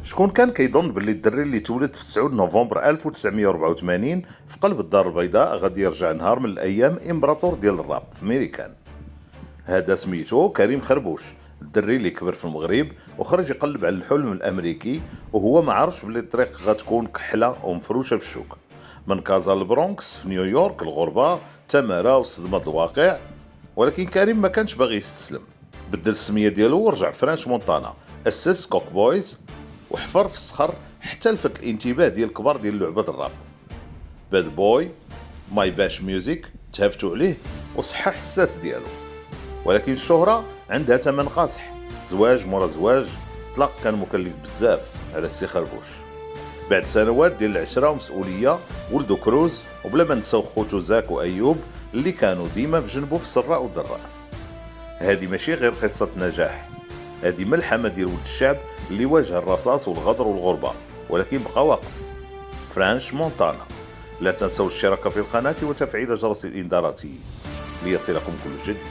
شكون كان كيظن باللي الدري اللي تولد في 9 نوفمبر 1984 في قلب الدار البيضاء غادي يرجع نهار من الايام امبراطور ديال الراب في ميريكان؟ هذا سميتو كريم خربوش، الدري اللي كبر في المغرب وخرج يقلب على الحلم الامريكي وهو ما عرفش باللي الطريق غتكون كحله ومفروشه بالشوك. من كازا البرونكس في نيويورك، الغربه، تماره وصدمه الواقع. ولكن كريم ما كانش باغي يستسلم، بدل السميه ديالو ورجع فرانش مونتانا، اسس كوك بويز وحفر في الصخر حتى لفت الانتباه ديال الكبار ديال لعبه الراب. باد بوي، ماي باش ميوزيك تهافتوا عليه وصحح الساس ديالو. ولكن الشهرة عندها ثمن قاصح، زواج مورا زواج، طلاق كان مكلف بزاف على السي خربوش. بعد سنوات ديال العشرة ومسؤولية ولدو كروز، وبلا ما نساو خوتو زاك وأيوب اللي كانوا ديما في جنبو في السراء والضراء. هادي ماشي غير قصة نجاح، هادي ملحمة ديال ولد الشعب اللي واجه الرصاص والغدر والغربة ولكن بقى واقف. فرانش مونتانا. لا تنسوا الاشتراك في القناة وتفعيل جرس الإنذارات ليصلكم كل جديد.